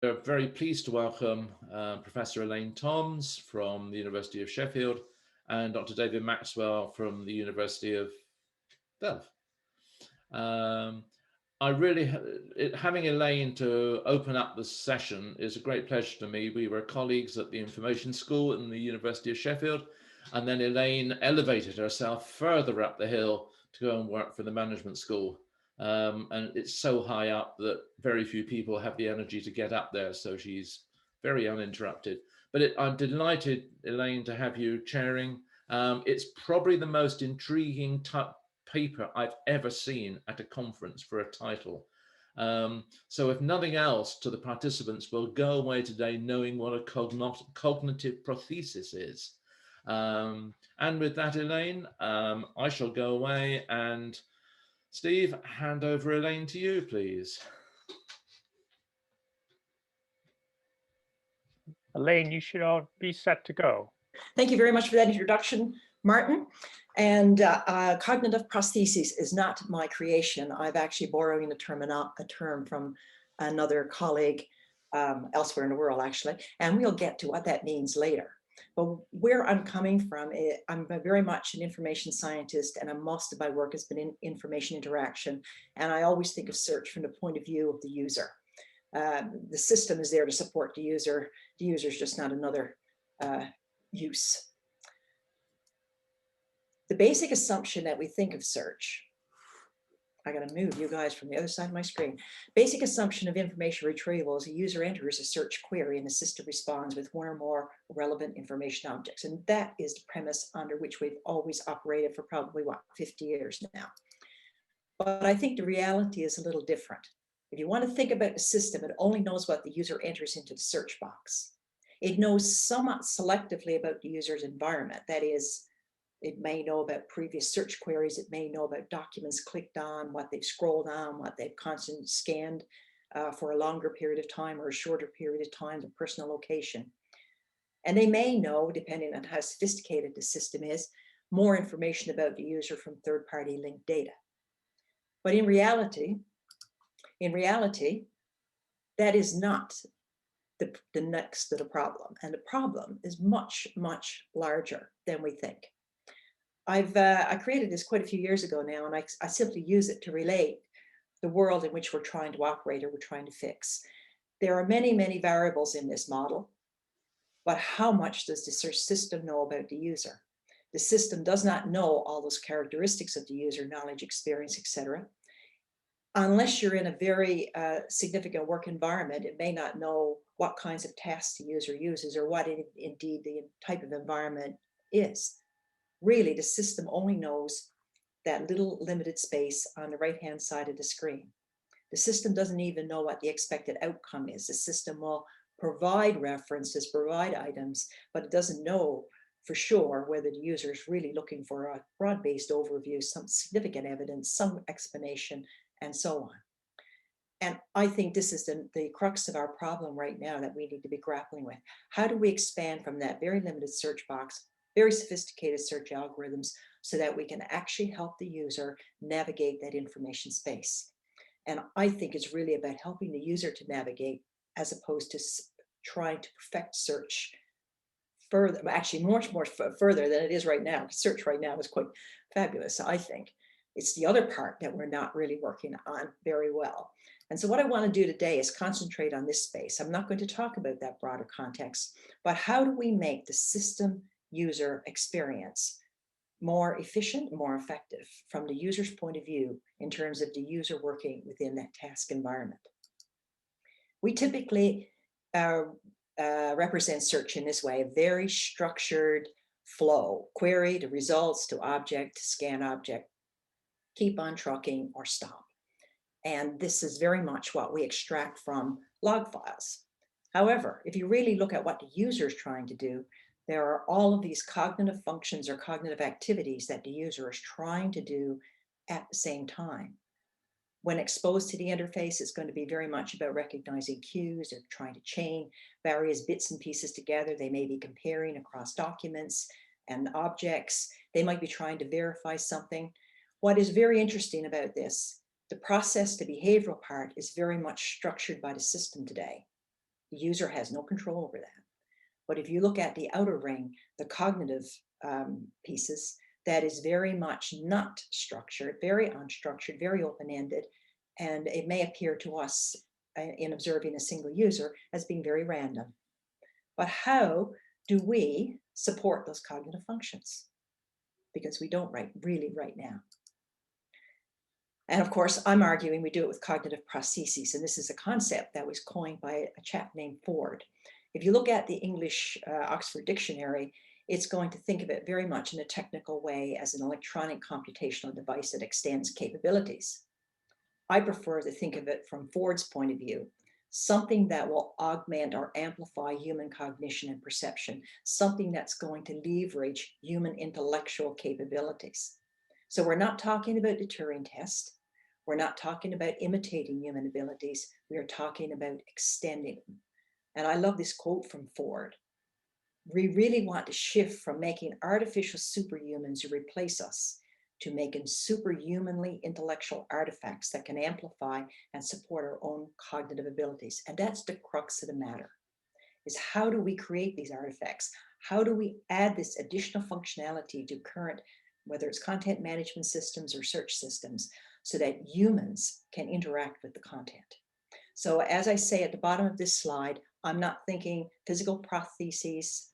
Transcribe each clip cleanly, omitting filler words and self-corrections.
We're very pleased to welcome Professor Elaine Toms from the University of Sheffield and Dr. David Maxwell from the University of Delft. I really, having Elaine to open up the session is a great pleasure to me. We were colleagues at the Information School in the University of Sheffield, and then Elaine elevated herself further up the hill to go and work for the management school. And it's so high up that very few people have the energy to get up there, so she's very uninterrupted. But I'm delighted, Elaine, to have you chairing. It's probably the most intriguing paper I've ever seen at a conference for a title. So if nothing else, to the participants, we'll go away today knowing what a cognitive prosthesis is. And with that, Elaine, I shall go away, and Steve, hand over Elaine to you, please. Elaine, you should all be set to go. Thank you very much for that introduction, Martin. And cognitive prosthesis is not my creation. I've actually borrowing a term from another colleague elsewhere in the world, actually, and we'll get to what that means later. But where I'm coming from, I'm very much an information scientist, and most of my work has been in information interaction. And I always think of search from the point of view of the user. The system is there to support the user. The user is just not another use. The basic assumption that we think of search, I gotta move you guys from the other side of my screen. Basic assumption of information retrieval is a user enters a search query and the system responds with one or more relevant information objects. And that is the premise under which we've always operated for probably, 50 years now. But I think the reality is a little different. If you want to think about the system, it only knows what the user enters into the search box. It knows somewhat selectively about the user's environment. That is, it may know about previous search queries. It may know about documents clicked on, what they've scrolled on, what they've constantly scanned for a longer period of time or a shorter period of time, the personal location. And they may know, depending on how sophisticated the system is, more information about the user from third-party linked data. But in reality, that is not the next little problem. And the problem is much, much larger than we think. I created this quite a few years ago now, and I simply use it to relate the world in which we're trying to operate or we're trying to fix. There are many, many variables in this model, but how much does the search system know about the user? The system does not know all those characteristics of the user, knowledge, experience, etc. Unless you're in a very significant work environment, it may not know what kinds of tasks the user uses or what indeed the type of environment is. Really, the system only knows that little limited space on the right-hand side of the screen. The system doesn't even know what the expected outcome is. The system will provide references, provide items, but it doesn't know for sure whether the user is really looking for a broad-based overview, some significant evidence, some explanation, and so on. And I think this is the crux of our problem right now that we need to be grappling with. How do we expand from that very limited search box, very sophisticated search algorithms, so that we can actually help the user navigate that information space? And I think it's really about helping the user to navigate as opposed to trying to perfect search further, actually much more further than it is right now. Search right now is quite fabulous, I think. It's the other part that we're not really working on very well. And so what I want to do today is concentrate on this space. I'm not going to talk about that broader context, but how do we make the system user experience more efficient, more effective from the user's point of view in terms of the user working within that task environment? We typically represent search in this way, a very structured flow, query to results to object to scan object, keep on trucking or stop. And this is very much what we extract from log files. However, if you really look at what the user is trying to do, there are all of these cognitive functions or cognitive activities that the user is trying to do at the same time. When exposed to the interface, it's going to be very much about recognizing cues. They're trying to chain various bits and pieces together. They may be comparing across documents and objects. They might be trying to verify something. What is very interesting about this, the process, the behavioral part is very much structured by the system today. The user has no control over that. But if you look at the outer ring, the cognitive pieces, that is very much not structured, very unstructured, very open-ended, and it may appear to us in observing a single user as being very random. But how do we support those cognitive functions? Because we don't really right now. And of course, I'm arguing we do it with cognitive prostheses, and this is a concept that was coined by a chap named Ford. If you look at the English Oxford Dictionary, it's going to think of it very much in a technical way as an electronic computational device that extends capabilities. I prefer to think of it from Ford's point of view, something that will augment or amplify human cognition and perception, something that's going to leverage human intellectual capabilities. So we're not talking about the Turing test. We're not talking about imitating human abilities. We are talking about extending them. And I love this quote from Ford. We really want to shift from making artificial superhumans who replace us to making superhumanly intellectual artifacts that can amplify and support our own cognitive abilities. And that's the crux of the matter, is how do we create these artifacts? How do we add this additional functionality to current, whether it's content management systems or search systems, so that humans can interact with the content? So as I say at the bottom of this slide, I'm not thinking physical prostheses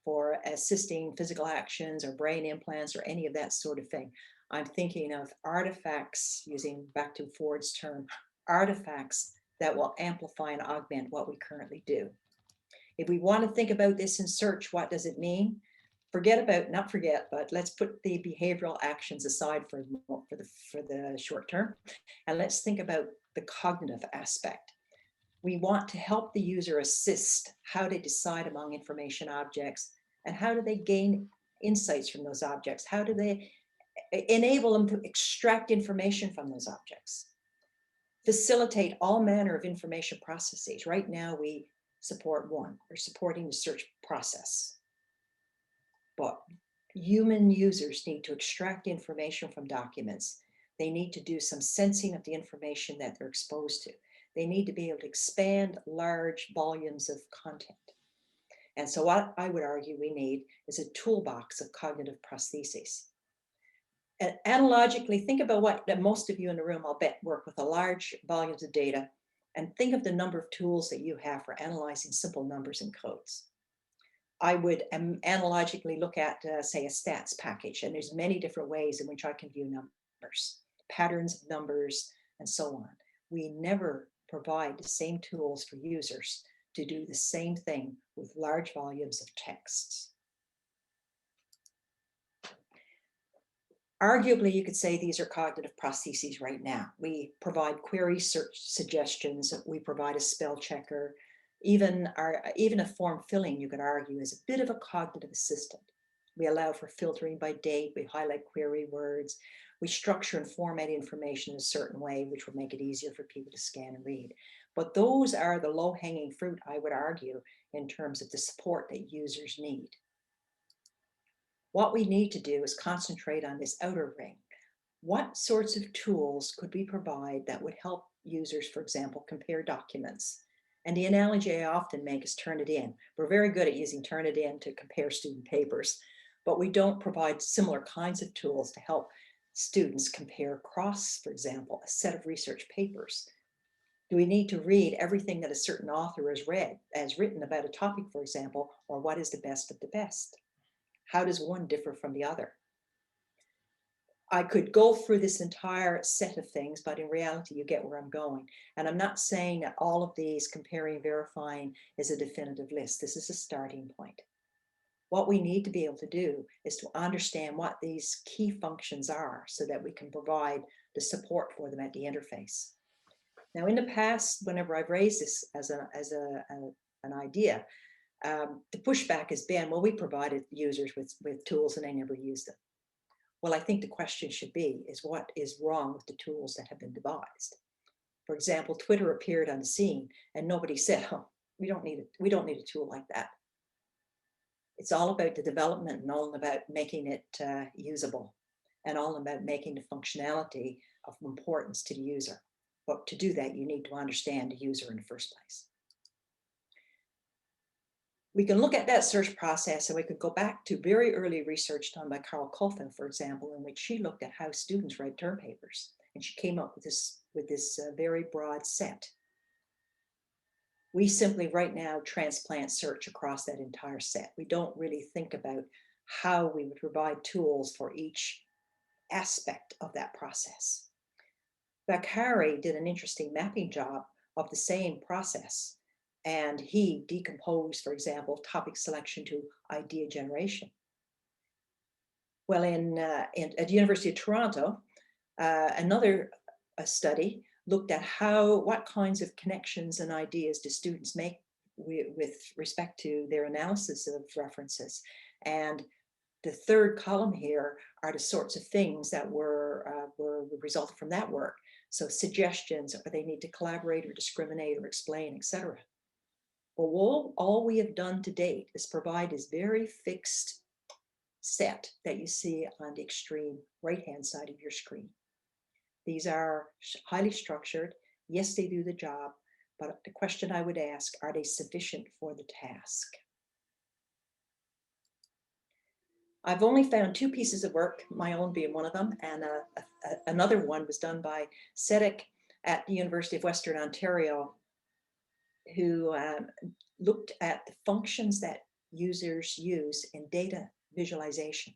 for assisting physical actions or brain implants or any of that sort of thing. I'm thinking of artifacts, using back to Ford's term, artifacts that will amplify and augment what we currently do. If we want to think about this in search, what does it mean? Not forget, but let's put the behavioral actions aside for the short term, and let's think about the cognitive aspect. We want to help the user assist how they decide among information objects, and how do they gain insights from those objects? How do they enable them to extract information from those objects? Facilitate all manner of information processes. Right now we support one, we're supporting the search process. But human users need to extract information from documents. They need to do some sensing of the information that they're exposed to. They need to be able to expand large volumes of content. And so what I would argue we need is a toolbox of cognitive prostheses. And analogically, think about what most of you in the room, I'll bet, work with a large volumes of data, and think of the number of tools that you have for analyzing simple numbers and codes. I would analogically look at, say, a stats package, and there's many different ways in which I can view numbers, patterns of numbers, and so on. We never provide the same tools for users to do the same thing with large volumes of texts. Arguably, you could say these are cognitive prostheses right now. We provide query search suggestions. We provide a spell checker. Even a form filling, you could argue, is a bit of a cognitive assistant. We allow for filtering by date. We highlight query words. We structure and format information in a certain way, which will make it easier for people to scan and read. But those are the low-hanging fruit, I would argue, in terms of the support that users need. What we need to do is concentrate on this outer ring. What sorts of tools could we provide that would help users, for example, compare documents? And the analogy I often make is Turnitin. We're very good at using Turnitin to compare student papers, but we don't provide similar kinds of tools to help students compare across, for example, a set of research papers. Do we need to read everything that a certain author has written about a topic, for example, or what is the best of the best? How does one differ from the other? I could go through this entire set of things, but in reality, you get where I'm going. And I'm not saying that all of these comparing, verifying is a definitive list. This is a starting point. What we need to be able to do is to understand what these key functions are so that we can provide the support for them at the interface. Now, in the past, whenever I've raised this as an idea, the pushback has been, well, we provided users with tools and they never used them. Well, I think the question should be, is what is wrong with the tools that have been devised? For example, Twitter appeared on the scene and nobody said, oh, we don't need a tool like that. It's all about the development and all about making it usable and all about making the functionality of importance to the user. But to do that, you need to understand the user in the first place. we can look at that search process, and we could go back to very early research done by Carol Coffin, for example, in which she looked at how students write term papers, and she came up with this very broad set. We simply right now transplant search across that entire set. We don't really think about how we would provide tools for each aspect of that process. Bakari did an interesting mapping job of the same process, and he decomposed, for example, topic selection to idea generation. Well, at the University of Toronto, another study looked at what kinds of connections and ideas do students make with respect to their analysis of references. And the third column here are the sorts of things that were resulted from that work. So suggestions, or they need to collaborate or discriminate or explain, etc. Well, all we have done to date is provide this very fixed set that you see on the extreme right-hand side of your screen. These are highly structured. Yes, they do the job, but the question I would ask, are they sufficient for the task? I've only found 2 pieces of work, my own being one of them, and another one was done by Sedek at the University of Western Ontario, who looked at the functions that users use in data visualization.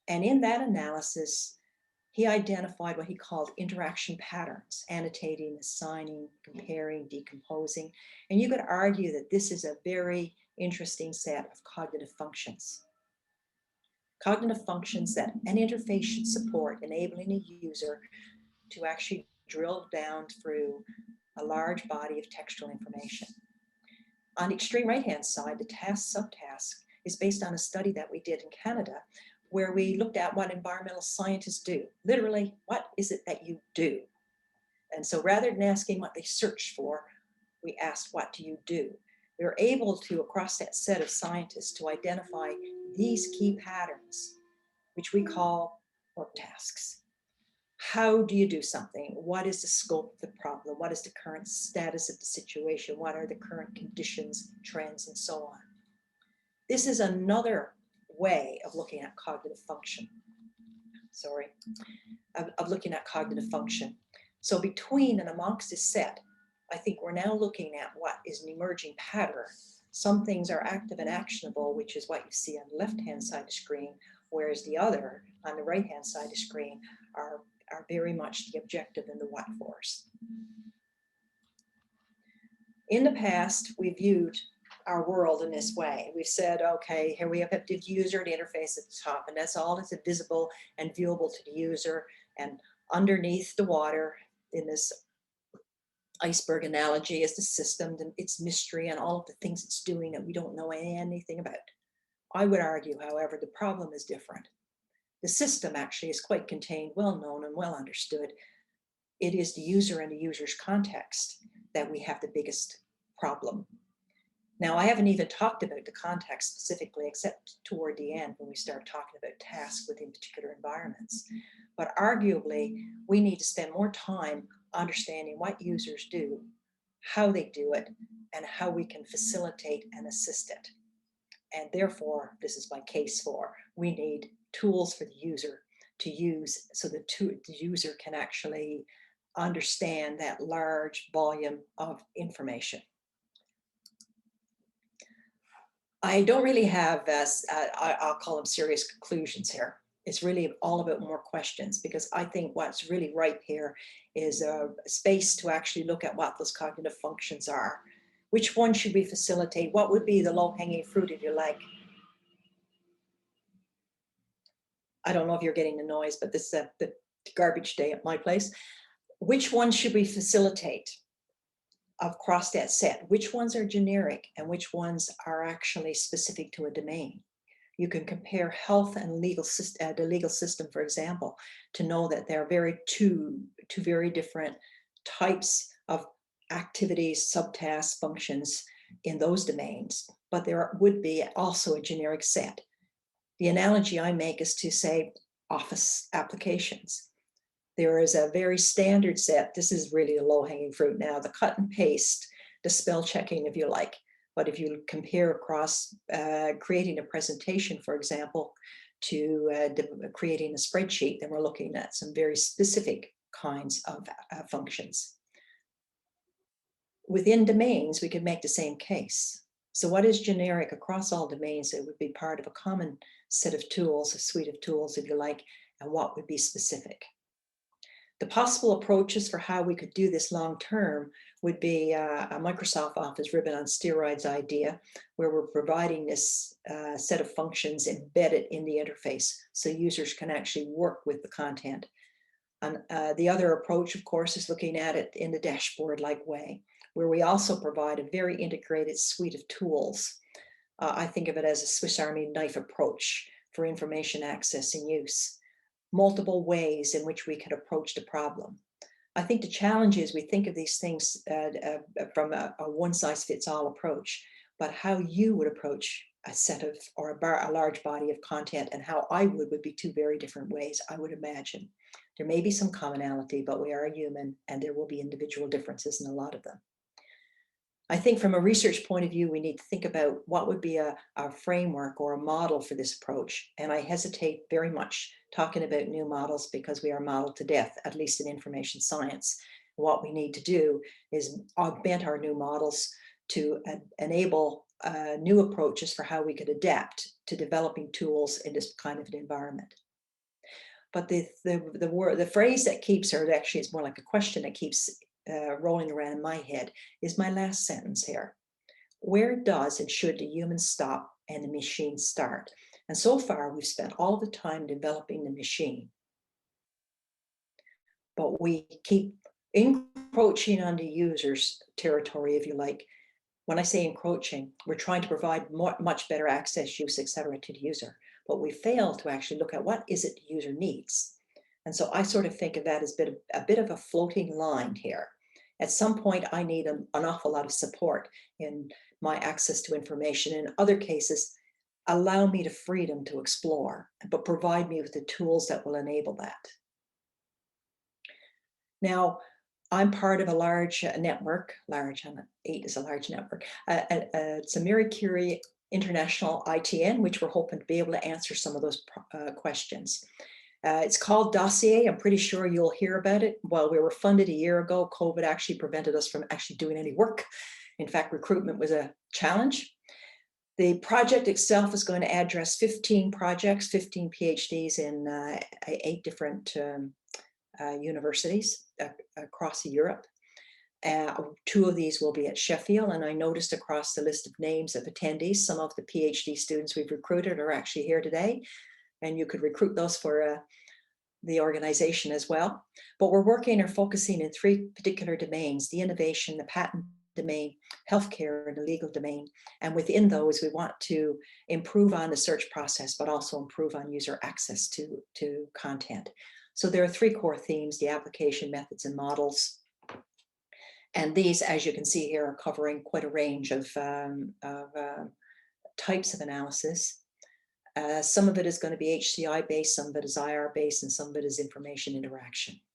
And in that analysis, he identified what he called interaction patterns, annotating, assigning, comparing, decomposing. And you could argue that this is a very interesting set of cognitive functions. Cognitive functions that an interface should support, enabling a user to actually drill down through a large body of textual information. On the extreme right-hand side, the task subtask is based on a study that we did in Canada, where we looked at what environmental scientists do. Literally, what is it that you do? And so rather than asking what they search for, we asked, what do you do? We were able to, across that set of scientists, to identify these key patterns, which we call work tasks. How do you do something? What is the scope of the problem? What is the current status of the situation? What are the current conditions, trends, and so on? This is another way of looking at cognitive function. Of looking at cognitive function. So between and amongst this set, I think we're now looking at what is an emerging pattern. Some things are active and actionable, which is what you see on the left-hand side of the screen, whereas the other, on the right-hand side of the screen, are very much the objective and the what fors. In the past, we viewed our world in this way. We've said, okay, here we have the user and the interface at the top, and that's all that's visible and viewable to the user. And underneath the water, in this iceberg analogy, is the system, and its mystery, and all of the things it's doing that we don't know anything about. I would argue, however, the problem is different. The system actually is quite contained, well known, and well understood. It is the user and the user's context that we have the biggest problem. Now, I haven't even talked about the context specifically, except toward the end when we start talking about tasks within particular environments. But arguably, we need to spend more time understanding what users do, how they do it, and how we can facilitate and assist it. And therefore, this is my case for, we need tools for the user to use so that the user can actually understand that large volume of information. I don't really have, I'll call them serious conclusions here. It's really all about more questions, because I think what's really ripe here is a space to actually look at what those cognitive functions are. Which one should we facilitate? What would be the low-hanging fruit, if you like? I don't know if you're getting the noise, but this is the garbage day at my place. Which one should we facilitate across that set? Which ones are generic and which ones are actually specific to a domain? You can compare health and legal system, the legal system, for example, to know that there are two very different types of activities, subtasks, functions in those domains, but there would be also a generic set. The analogy I make is to say office applications. There is a very standard set. This is really a low-hanging fruit now, the cut and paste, the spell checking, if you like, But if you compare across creating a presentation, for example, to creating a spreadsheet, then we're looking at some very specific kinds of functions. Within domains, we could make the same case. So what is generic across all domains? It would be part of a common set of tools, a suite of tools, if you like, and what would be specific. The possible approaches for how we could do this long term would be a Microsoft Office ribbon on steroids idea, where we're providing this set of functions embedded in the interface so users can actually work with the content. And the other approach, of course, is looking at it in the dashboard-like way, where we also provide a very integrated suite of tools. I think of it as a Swiss Army knife approach for information access and use. Multiple ways in which we can approach the problem. I think the challenge is we think of these things from a one-size-fits-all approach, but how you would approach a set of, or a large body of content, and how I would be two very different ways, I would imagine. There may be some commonality, but we are human, and there will be individual differences in a lot of them. I think from a research point of view, we need to think about what would be a framework or a model for this approach. And I hesitate very much talking about new models because we are modeled to death, at least in information science. What we need to do is augment our new models to enable new approaches for how we could adapt to developing tools in this kind of an environment. But the phrase that keeps, or actually it's more like a question that keeps rolling around in my head, is my last sentence here. Where does and should the human stop and the machine start? And so far, we've spent all the time developing the machine. But we keep encroaching on the user's territory, if you like. When I say encroaching, we're trying to provide much better access, use, etc. to the user. But we fail to actually look at what is it the user needs. And so I sort of think of that as a bit of a floating line here. At some point, I need an awful lot of support in my access to information. In other cases, allow me the freedom to explore, but provide me with the tools that will enable that. Now, I'm part of a large network, eight is a large network. It's a Marie Curie International ITN, which we're hoping to be able to answer some of those questions. It's called Dossier. I'm pretty sure you'll hear about it. Well, we were funded a year ago. COVID actually prevented us from actually doing any work. In fact, recruitment was a challenge. The project itself is going to address 15 projects, 15 PhDs in 8 different universities across Europe. 2 of these will be at Sheffield, and I noticed across the list of names of attendees, some of the PhD students we've recruited are actually here today. And you could recruit those for the organization as well. But we're working or focusing in 3 particular domains: the innovation, the patent domain, healthcare, and the legal domain. And within those, we want to improve on the search process, but also improve on user access to content. So there are 3 core themes: the application, methods, and models. And these, as you can see here, are covering quite a range of types of analysis. Some of it is going to be HCI based, some of it is IR based, and some of it is information interaction.